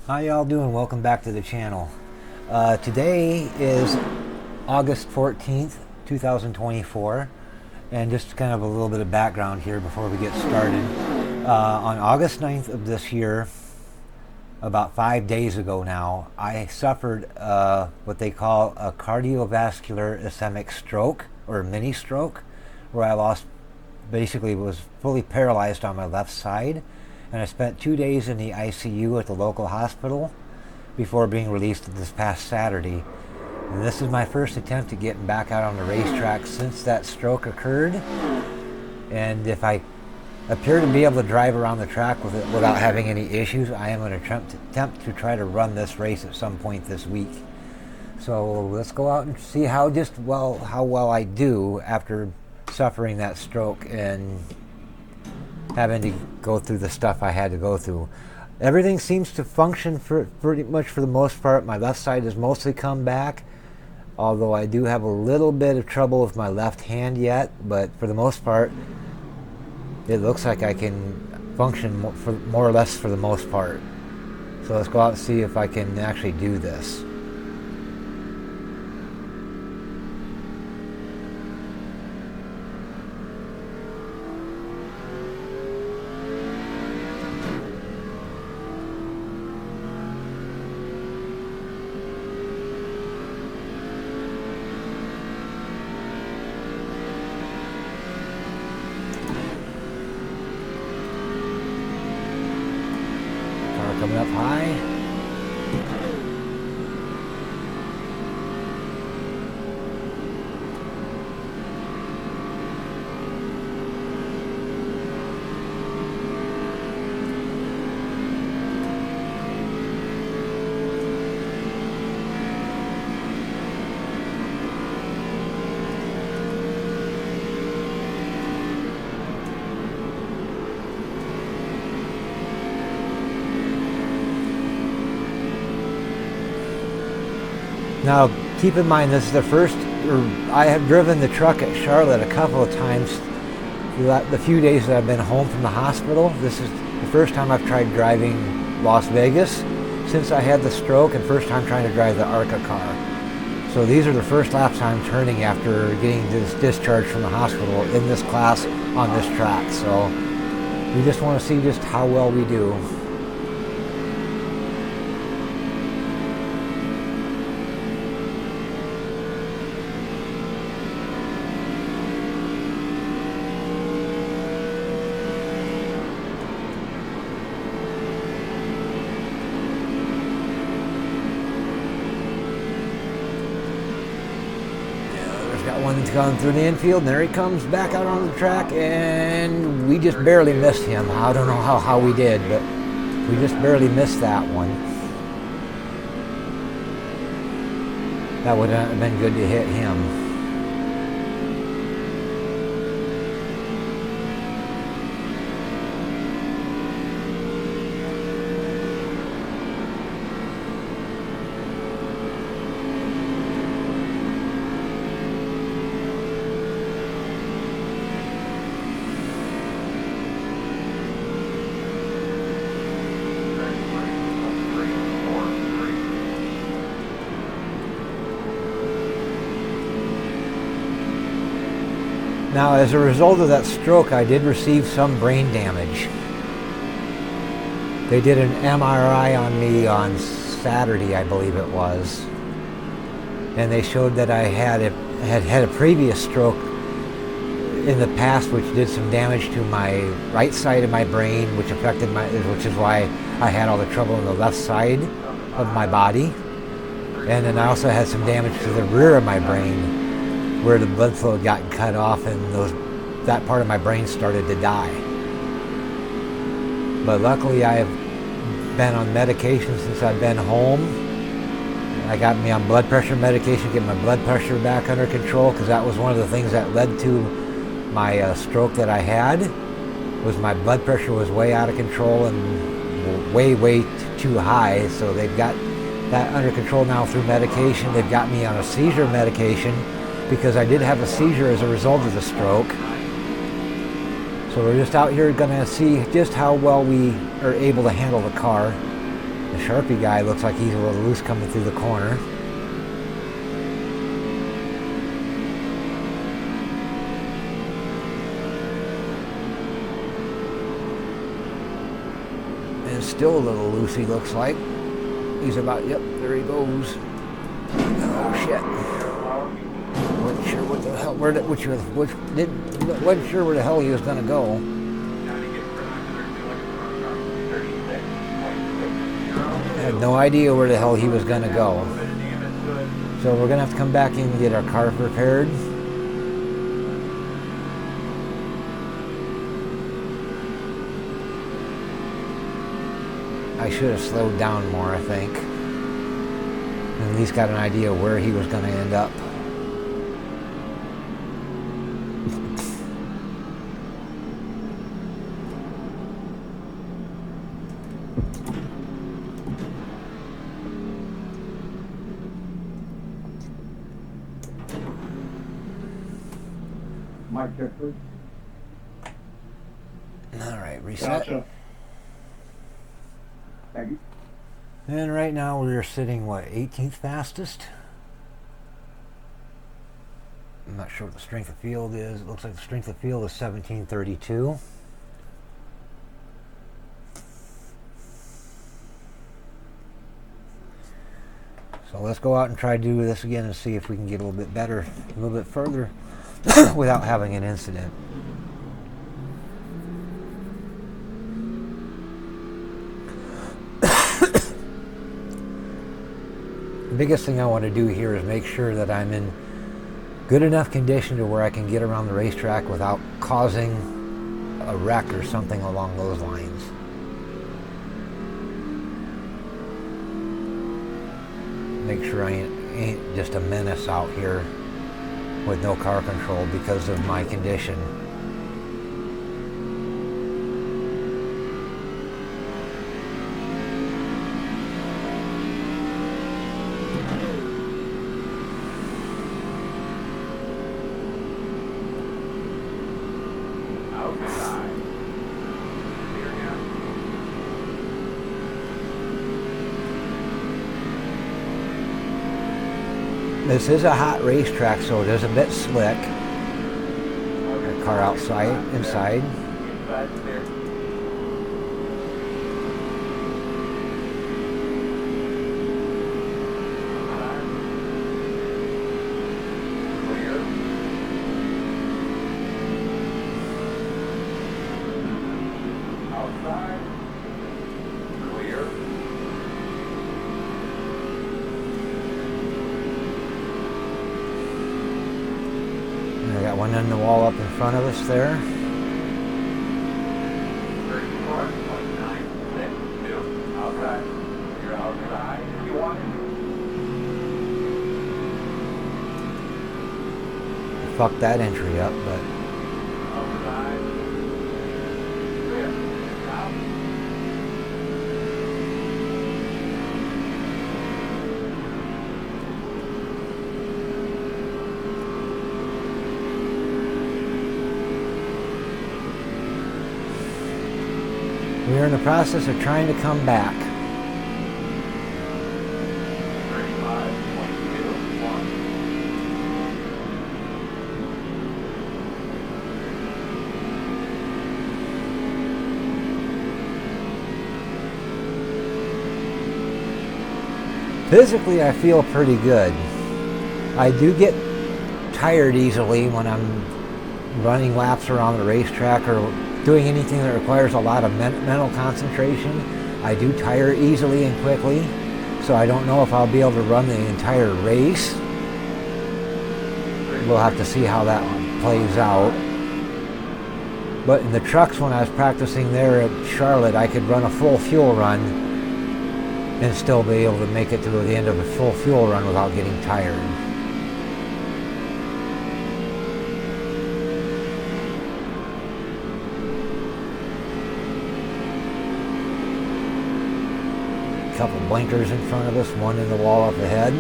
How y'all doing? Welcome back to the channel. Today is August 14th, 2024, and just kind of a little bit of background here before we get started. On August 9th of this year, about 5 days ago now, I suffered what they call a cardiovascular ischemic stroke, or mini stroke, where I basically was fully paralyzed on my left side. And I spent 2 days in the ICU at the local hospital before being released this past Saturday. And this is my first attempt at getting back out on the racetrack since that stroke occurred. And if I appear to be able to drive around the track with it without having any issues, I am going to attempt to try to run this race at some point this week. So let's go out and see how well I do after suffering that stroke and having to go through the stuff I had to go through. Everything seems to function pretty much for the most part. My left side has mostly come back, although I do have a little bit of trouble with my left hand yet, but for the most part, it looks like I can function more or less for the most part. So let's go out and see if I can actually do this. Coming up high. Now, keep in mind, this is I have driven the truck at Charlotte a couple of times the few days that I've been home from the hospital. This is the first time I've tried driving Las Vegas since I had the stroke, and first time trying to drive the ARCA car. So these are the first laps I'm turning after getting this discharge from the hospital in this class on this track. So we just want to see just how well we do. Got one that's gone through the infield, and there he comes back out on the track, and we just barely missed him. I don't know how we did, but we just barely missed that one. That would have been good to hit him. Now, as a result of that stroke, I did receive some brain damage. They did an MRI on me on Saturday, I believe it was, and they showed that I had had a previous stroke in the past, which did some damage to my right side of my brain, which is why I had all the trouble in the left side of my body. And then I also had some damage to the rear of my brain, where the blood flow had gotten cut off and that part of my brain started to die. But luckily I have been on medication since I've been home. I got me on blood pressure medication to get my blood pressure back under control, because that was one of the things that led to my stroke that I had, was my blood pressure was way out of control and way too high. So they've got that under control now through medication. They've got me on a seizure medication because I did have a seizure as a result of the stroke. So we're just out here gonna see just how well we are able to handle the car. The Sharpie guy looks like he's a little loose coming through the corner. And still a little loose, he looks like. He's about, yep, there he goes. Oh shit. Wasn't sure what the hell, wasn't sure where the hell he was gonna go. I had no idea where the hell he was gonna go. So we're gonna have to come back in and get our car prepared. I should have slowed down more, I think. And at least got an idea where he was going to end up. Mic check, please. All right, reset. Gotcha. Thank you. And right now we're sitting, what, 18th fastest? I'm not sure what the strength of field is. It looks like the strength of field is 1732. So let's go out and try to do this again and see if we can get a little bit better, a little bit further without having an incident. The biggest thing I want to do here is make sure that I'm in good enough condition to where I can get around the racetrack without causing a wreck or something along those lines. Make sure I ain't just a menace out here with no car control because of my condition. This is a hot racetrack, so it is a bit slick. Our car outside, inside. I got one on the wall up in front of us there. Fucked that entry up, but we are in the process of trying to come back. Physically, I feel pretty good. I do get tired easily when I'm running laps around the racetrack or doing anything that requires a lot of mental concentration. I do tire easily and quickly, so I don't know if I'll be able to run the entire race. We'll have to see how that one plays out. But in the trucks, when I was practicing there at Charlotte, I could run a full fuel run and still be able to make it to the end of a full fuel run without getting tired. Couple blinkers in front of us, one in the wall up ahead.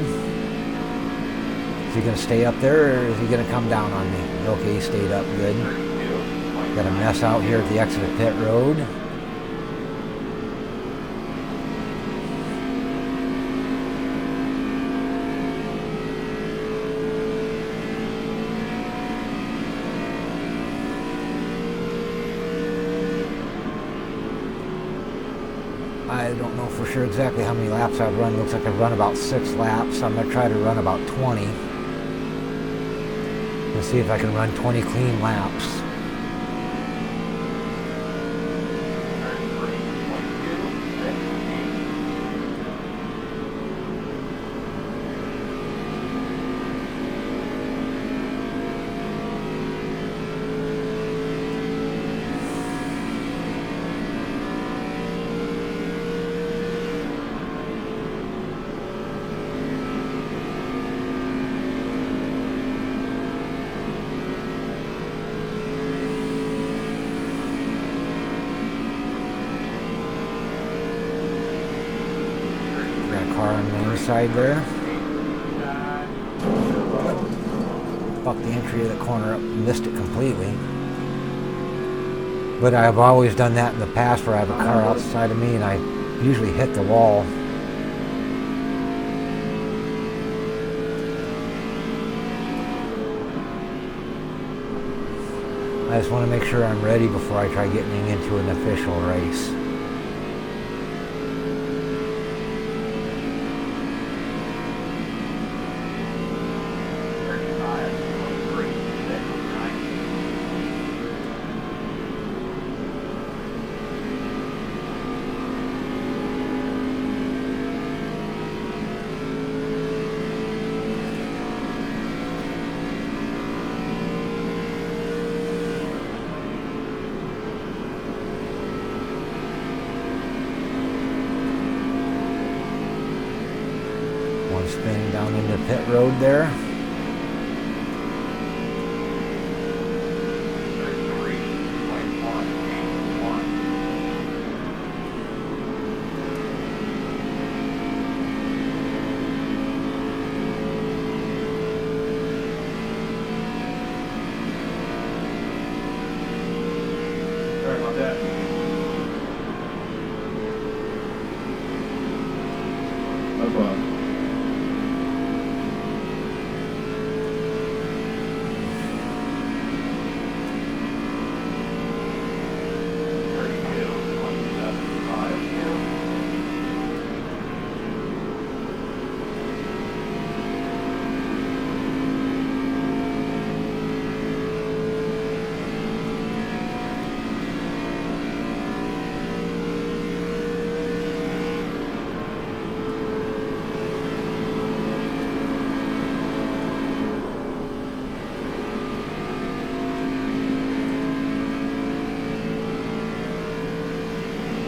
Is he going to stay up there or is he going to come down on me? Okay, he stayed up, good. Got a mess out here at the exit of pit road. for sure exactly how many laps I've run. Looks like I've run about 6 laps. I'm going to try to run about 20. Let's see if I can run 20 clean laps. Car on the inside there. Fucked the entry of the corner up, missed it completely. But I've always done that in the past where I have a car outside of me and I usually hit the wall. I just want to make sure I'm ready before I try getting into an official race. Spinning down into pit road there. Sorry about that. No problem.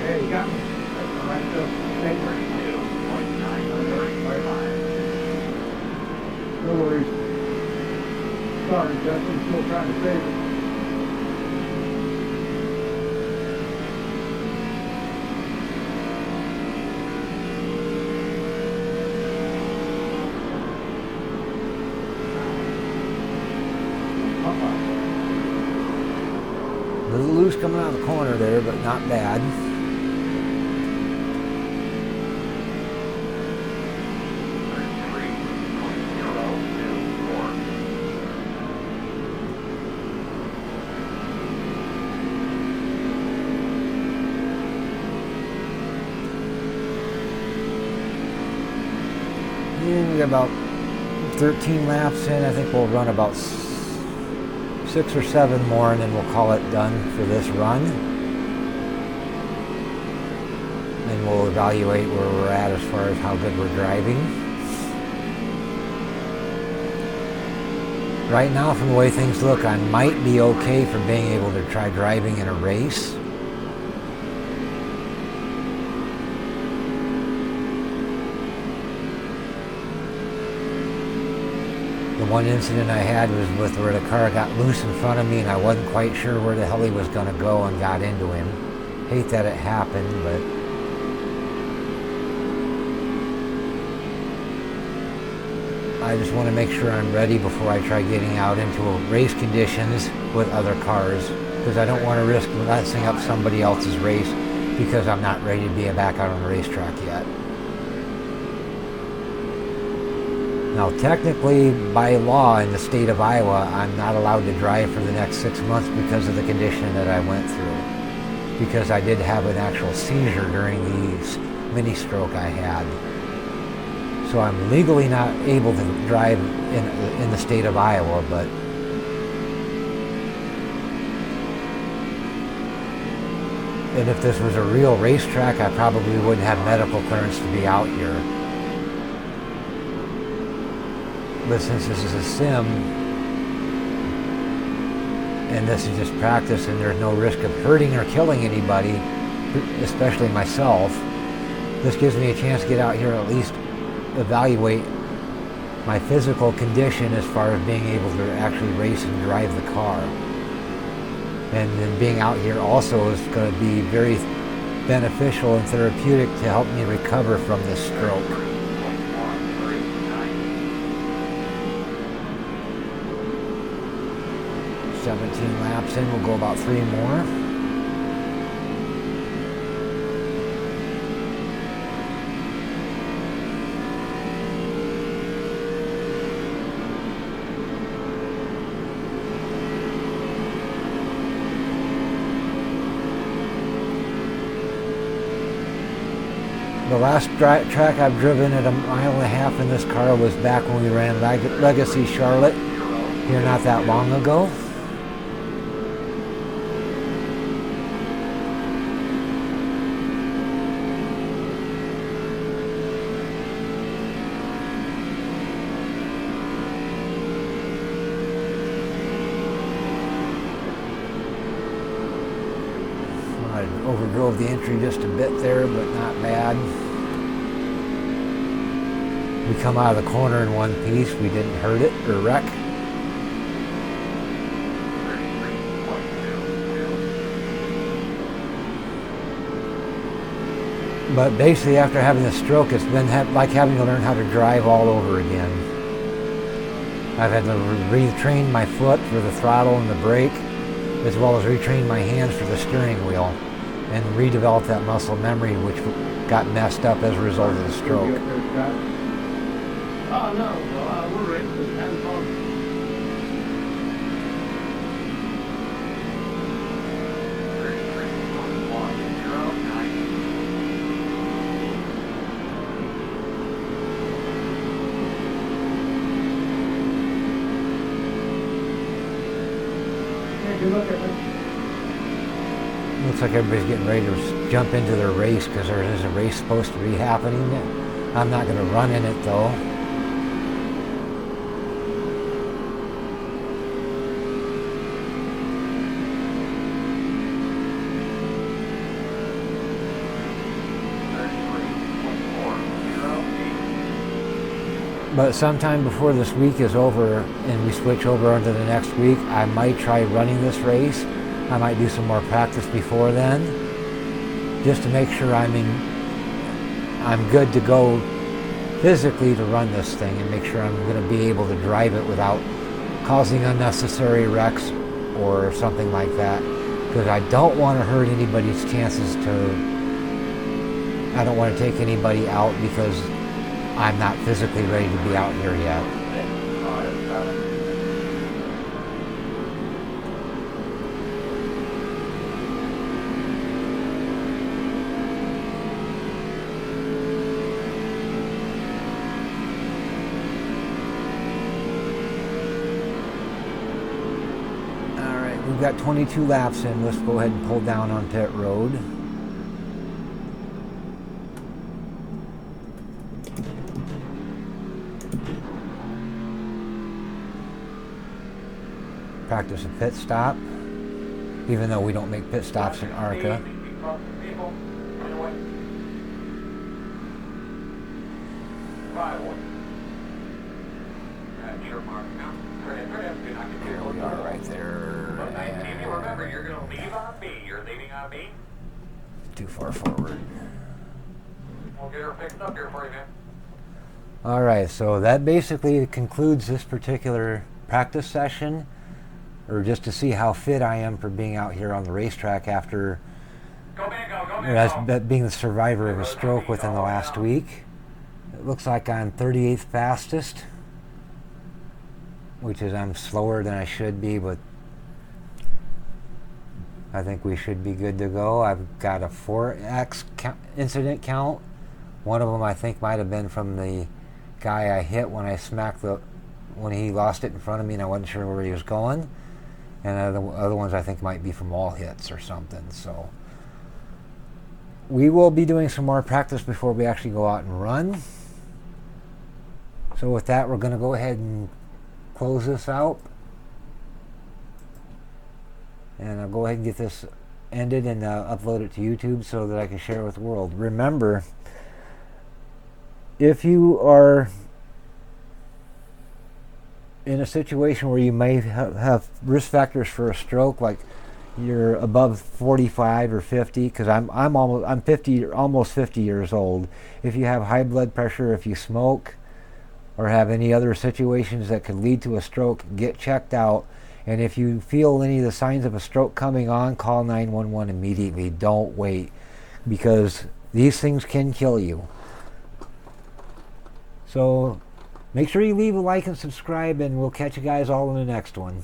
Hey, you got me. That's all right, so thank you. 32.935. No worries. Sorry, Justin, still trying to save it. A little loose coming out of the corner there, but not bad. And we got about 13 laps in. I think we'll run about 6 or 7 more and then we'll call it done for this run. And we'll evaluate where we're at as far as how good we're driving. Right now, from the way things look, I might be okay for being able to try driving in a race. The one incident I had was with where the car got loose in front of me and I wasn't quite sure where the hell he was going to go and got into him. Hate that it happened, but I just want to make sure I'm ready before I try getting out into race conditions with other cars, because I don't want to risk messing up somebody else's race because I'm not ready to be back out on the racetrack yet. Now, technically, by law in the state of Iowa, I'm not allowed to drive for the next 6 months because of the condition that I went through. Because I did have an actual seizure during these mini stroke I had. So I'm legally not able to drive in the state of Iowa, but and if this was a real racetrack, I probably wouldn't have medical clearance to be out here. But since this is a sim, and this is just practice, and there's no risk of hurting or killing anybody, especially myself, this gives me a chance to get out here and at least evaluate my physical condition as far as being able to actually race and drive the car. And then being out here also is going to be very beneficial and therapeutic to help me recover from this stroke. 17 laps in, we'll go about 3 more. The last track I've driven at 1.5 miles in this car was back when we ran Legacy Charlotte here not that long ago. I overdrove the entry just a bit there, but not bad. We come out of the corner in one piece. We didn't hurt it or wreck. But basically, after having the stroke, it's been like having to learn how to drive all over again. I've had to retrain my foot for the throttle and the brake, as well as retrain my hands for the steering wheel, and redevelop that muscle memory, which got messed up as a result of the stroke. Oh, no. We're ready for the 10 phone. Take a look at it. Looks like everybody's getting ready to jump into their race because there is a race supposed to be happening. I'm not going to run in it though. But sometime before this week is over and we switch over into the next week, I might try running this race. I might do some more practice before then, just to make sure I'm good to go physically to run this thing and make sure I'm going to be able to drive it without causing unnecessary wrecks or something like that. Because I don't want to hurt anybody's chances I don't want to take anybody out because I'm not physically ready to be out here yet. Alright, we've got 22 laps in. Let's go ahead and pull down on pit road. Practice a pit stop, even though we don't make pit stops in ARCA. Here we are right there. Remember, you're going to leave on me. You're leaving on me. Too far forward. We'll get her fixed up here for you, man. Alright, so that basically concludes this particular practice session, or just to see how fit I am for being out here on the racetrack after being the survivor of a stroke within the last week. It looks like I'm 38th fastest, which is I'm slower than I should be, but I think we should be good to go. I've got a 4x incident count One of them I think might have been from the guy I hit when I when he lost it in front of me and I wasn't sure where he was going. And the other ones I think might be from all hits or something. So we will be doing some more practice before we actually go out and run. So with that, we're going to go ahead and close this out. And I'll go ahead and get this ended and upload it to YouTube so that I can share it with the world. Remember, if you are in a situation where you may have risk factors for a stroke, like you're above 45 or 50, because I'm 50, almost 50 years old. If you have high blood pressure, if you smoke, or have any other situations that could lead to a stroke, get checked out. And if you feel any of the signs of a stroke coming on, call 911 immediately. Don't wait, because these things can kill you. So make sure you leave a like and subscribe, and we'll catch you guys all in the next one.